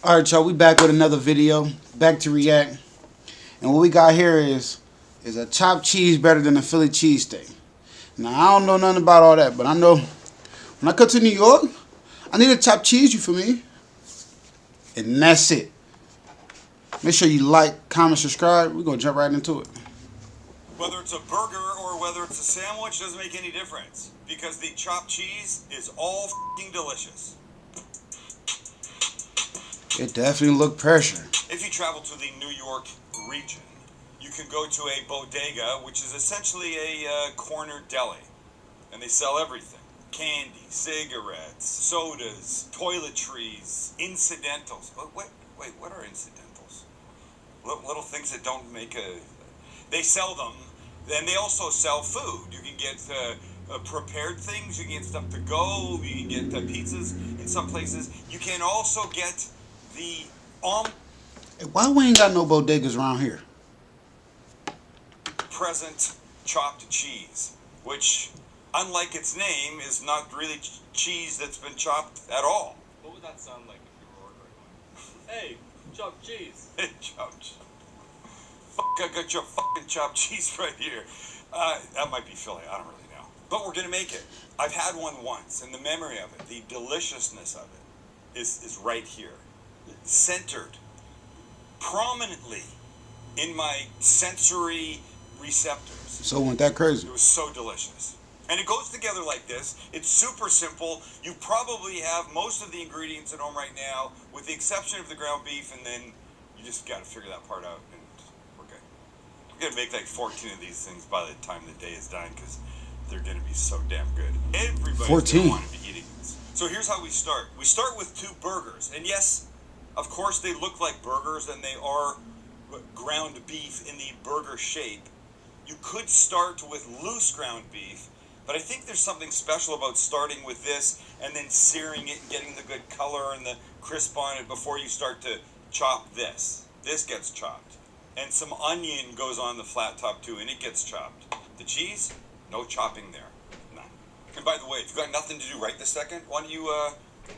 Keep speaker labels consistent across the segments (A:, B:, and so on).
A: Alright, y'all, we back with another video. Back to react. And what we got here is a chopped cheese better than a Philly cheesesteak. Now, I don't know nothing about all that, but I know when I come to New York, I need a chopped cheese, you feel me? And that's it. Make sure you like, comment, subscribe. We're going to jump right into it.
B: Whether it's a burger or whether it's a sandwich doesn't make any difference because the chopped cheese is all f***ing delicious.
A: It definitely looked pressure.
B: If you travel to the New York region, you can go to a bodega, which is essentially a corner deli, and they sell everything. Candy, cigarettes, sodas, toiletries, incidentals. Wait, what are incidentals? Little things that don't make a... They sell them, and they also sell food. You can get prepared things, you can get stuff to go, you can get pizzas in some places. You can also get the
A: Why we ain't got no bodegas around here?
B: present chopped cheese, which, unlike its name, is not really cheese that's been chopped at all.
C: What would that sound like if you were ordering one? Hey, chopped cheese.
B: Chopped. Fuck, I got your fucking chopped cheese right here. That might be Philly, I don't really know. But we're gonna make it. I've had one once, and the memory of it, the deliciousness of it, is right here. Centered prominently in my sensory receptors.
A: So it went that crazy.
B: It was so delicious. And it goes together like this. It's super simple. You probably have most of the ingredients at home right now, with the exception of the ground beef, and then you just got to figure that part out, and we're good. We're going to make like 14 of these things by the time the day is done, because they're going to be so damn good. Everybody's going to want to be eating this. So here's how we start. We start with 2 burgers. And yes, of course they look like burgers, and they are ground beef in the burger shape. You could start with loose ground beef, but I think there's something special about starting with this and then searing it and getting the good color and the crisp on it before you start to chop this. This gets chopped. And some onion goes on the flat top too, and it gets chopped. The cheese, no chopping there. None. And by the way, if you've got nothing to do right this second, why don't you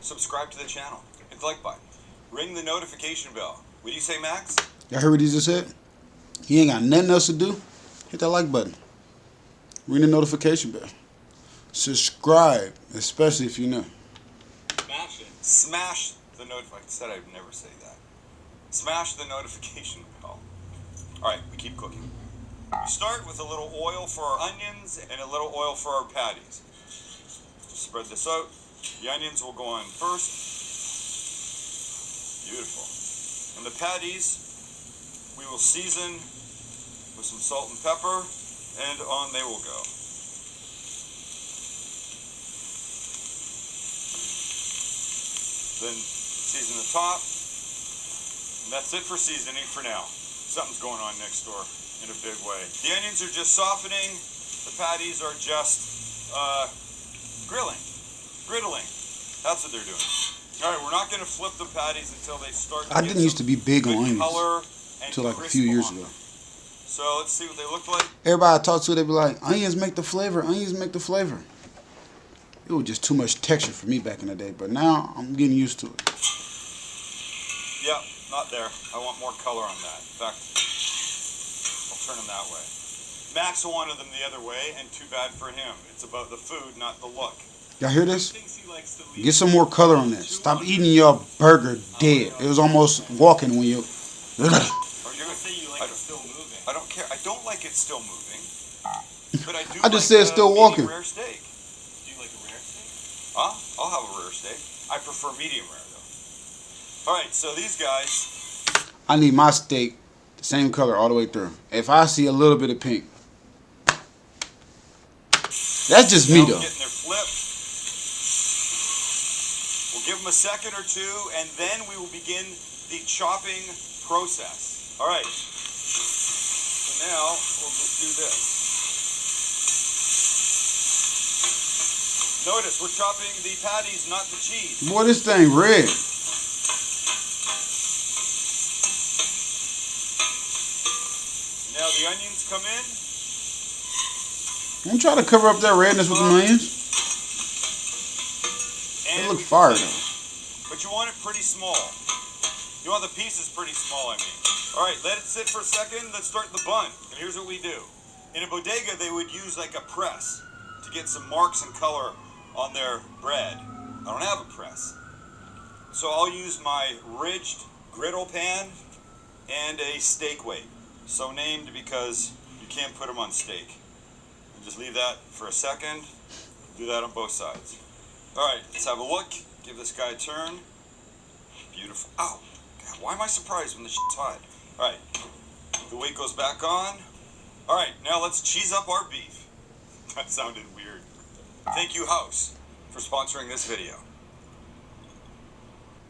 B: subscribe to the channel? Hit the like button. Ring the notification bell. What do you say, Max?
A: Y'all heard what he just said? He ain't got nothing else to do. Hit that like button. Ring the notification bell. Subscribe, especially if you know.
C: Smash it.
B: Smash the notification. I said I'd never say that. Smash the notification bell. Alright, we keep cooking. We start with a little oil for our onions and a little oil for our patties. Spread this out. The onions will go on first. Beautiful. And the patties, we will season with some salt and pepper, and on they will go. Then season the top, and that's it for seasoning for now. Something's going on next door in a big way. The onions are just softening, the patties are just griddling. That's what they're doing. Alright, we're not going to flip the patties until they start to
A: I didn't used to be big on onions until like a few years ago.
B: So let's see what they look like.
A: Everybody I talk to, they be like, onions make the flavor, onions make the flavor. It was just too much texture for me back in the day, but now I'm getting used to it.
B: Yeah, not there. I want more color on that. In fact, I'll turn them that way. Max wanted them the other way, and too bad for him. It's about the food, not the look.
A: Y'all hear this? Get some more color on that. Stop eating your burger dead. It was almost walking when you...
B: I don't care. I don't like it still moving, but I do.
A: I just said it's still walking.
B: Rare steak. Do you like a rare steak? Huh? I'll have a rare steak. I prefer medium rare though. All right, so these guys.
A: I need my steak the same color all the way through. If I see a little bit of pink, that's just me though.
B: Getting their flip. We'll give them a second or two, and then we will begin the chopping process. All right. Now, we'll just do this. Notice, we're chopping the patties, not the cheese.
A: Boy, this thing red.
B: Now the onions come in.
A: Don't try to cover up that redness with the onions. They look fire though.
B: But you want it pretty small. You want the pieces pretty small, I mean. All right, let it sit for a second. Let's start the bun. And here's what we do. In a bodega, they would use like a press to get some marks and color on their bread. I don't have a press. So I'll use my ridged griddle pan and a steak weight. So named because you can't put them on steak. And just leave that for a second. Do that on both sides. All right, let's have a look. Give this guy a turn. Beautiful. Ow. God, why am I surprised when the shit's hot? All right, the weight goes back on. All right, now let's cheese up our beef. That sounded weird. Thank you, House, for sponsoring this video.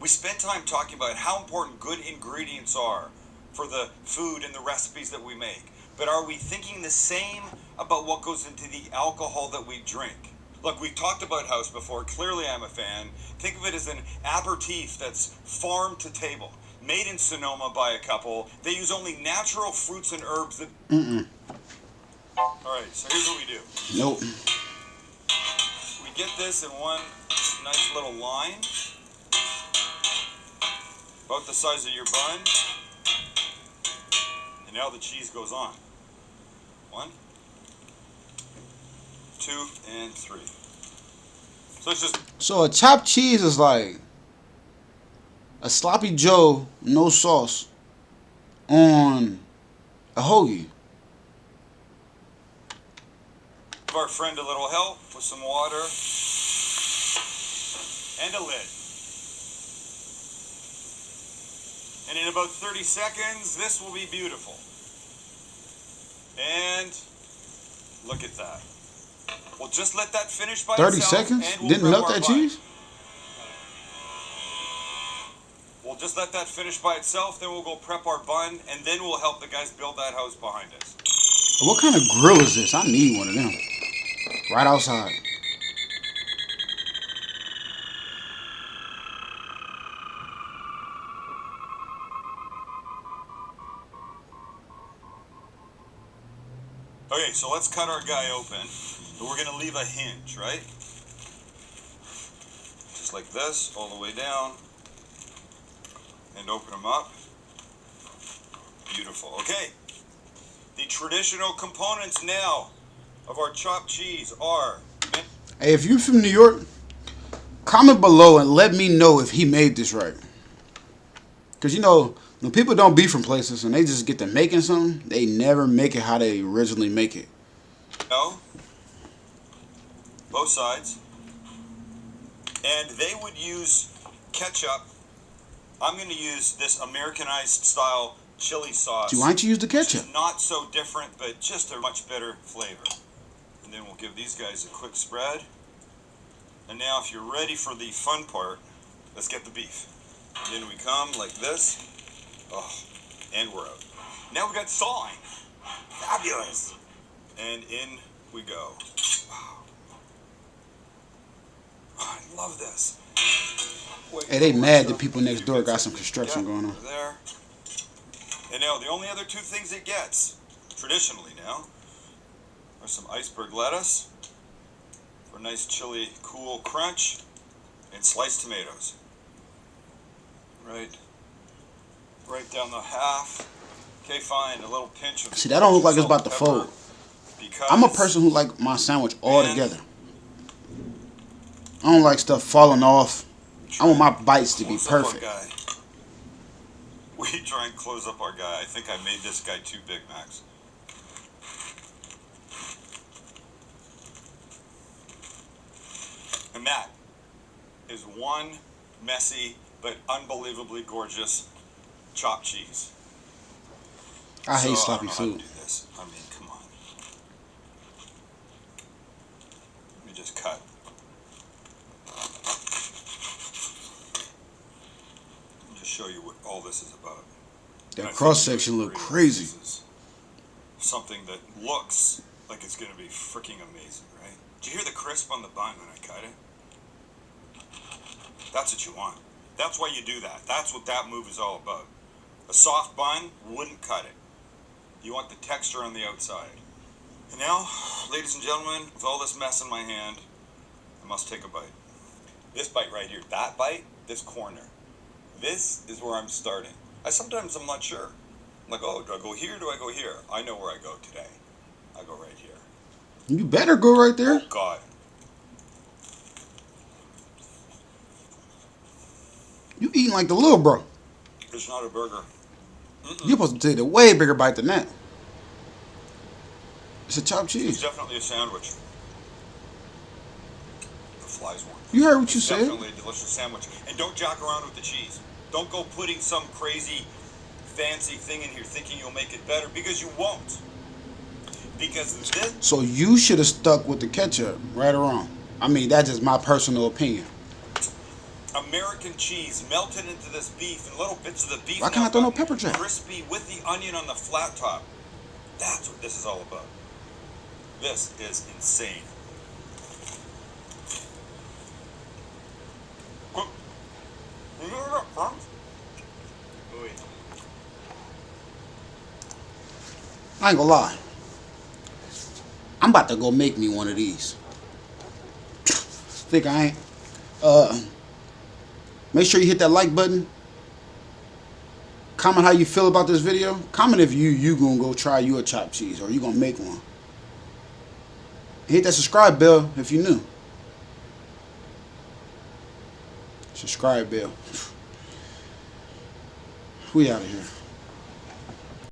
B: We spent time talking about how important good ingredients are for the food and the recipes that we make. But are we thinking the same about what goes into the alcohol that we drink? Look, we've talked about House before. Clearly I'm a fan. Think of it as an aperitif that's farm to table. Made in Sonoma by a couple. They use only natural fruits and herbs that... Alright, so here's what we do.
A: Nope.
B: We get this in one nice little line. About the size of your bun. And now the cheese goes on. 1, 2, and 3. So it's just...
A: So a chopped cheese is like a sloppy Joe, no sauce, on a hoagie.
B: Give our friend a little help with some water and a lid. And in about 30 seconds, this will be beautiful. And look at that. We'll just let that finish by
A: 30
B: itself.
A: seconds?
B: And we'll
A: Didn't
B: prep
A: melt
B: our
A: that
B: bun.
A: cheese?
B: We'll just let that finish by itself, then we'll go prep our bun, and then we'll help the guys build that house behind us.
A: What kind of grill is this? I need one of them. Right outside.
B: Okay, so let's cut our guy open. But we're going to leave a hinge, right? Just like this, all the way down. And open them up. Beautiful. Okay. The traditional components now of our chopped cheese are...
A: Hey, if you're from New York, comment below and let me know if he made this right. Because, you know, when people don't be from places and they just get to making something, they never make it how they originally make it.
B: No. Both sides. And they would use ketchup. I'm going to use this Americanized style chili sauce.
A: Why don't you use the ketchup?
B: Which is not so different, but just a much better flavor. And then we'll give these guys a quick spread. And now if you're ready for the fun part, let's get the beef. And then we come like this. Oh, and we're out. Now we got sawing. Fabulous. And in we go. Wow. Oh, I love this.
A: Hey, they mad that people next door got some construction going on.
B: There. And now the only other two things it gets, traditionally now, are some iceberg lettuce for a nice chili cool crunch, and sliced tomatoes. Right down the half. Okay, fine. A little pinch of...
A: See, that don't look like it's about to fold. I'm a person who like my sandwich all together. I don't like stuff falling off. I want my bites to be perfect.
B: We try and close up our guy. I think I made this guy 2 Big Macs. And that is one messy but unbelievably gorgeous chopped cheese.
A: I hate sloppy
B: I don't know
A: food.
B: how to do this. I mean, come on. Let me just cut. Let me just show you what all this is about.
A: That cross section look crazy.
B: This is something that looks like it's going to be freaking amazing, right? Did you hear the crisp on the bun when I cut it? That's what you want. That's why you do that. That's what that move is all about. A soft bun wouldn't cut it. You want the texture on the outside. And now, ladies and gentlemen, with all this mess in my hand, I must take a bite. This bite right here, that bite, this corner, This is where I'm starting. Sometimes I'm not sure. I'm like, oh, do I go here? Do I go here? I know where I go today. I go right here.
A: You better go right there.
B: Oh God.
A: You eating like the little bro.
B: It's not a burger.
A: You're supposed to take a way bigger bite than that. It's a chopped
B: It's
A: cheese.
B: definitely a sandwich. The flies one.
A: You heard what you
B: It's
A: said.
B: definitely a delicious sandwich. And don't jock around with the cheese. Don't go putting some crazy fancy thing in here thinking you'll make it better, because you won't. Because this...
A: So you should have stuck with the ketchup, right or wrong. I mean, that's just my personal opinion.
B: American cheese melted into this beef, and little bits of the beef
A: Why can't I
B: now
A: throw no
B: got
A: pepper jack?
B: crispy with the onion on the flat top. That's what this is all about. This is insane. You hear that crunch?
C: Ooh.
A: I ain't gonna lie. I'm about to go make me one of these. Think I ain't. Make sure you hit that like button. Comment how you feel about this video. Comment if you gonna go try you a chopped cheese or you gonna make one. Hit that subscribe bell if you new. Subscribe bell. We out of here.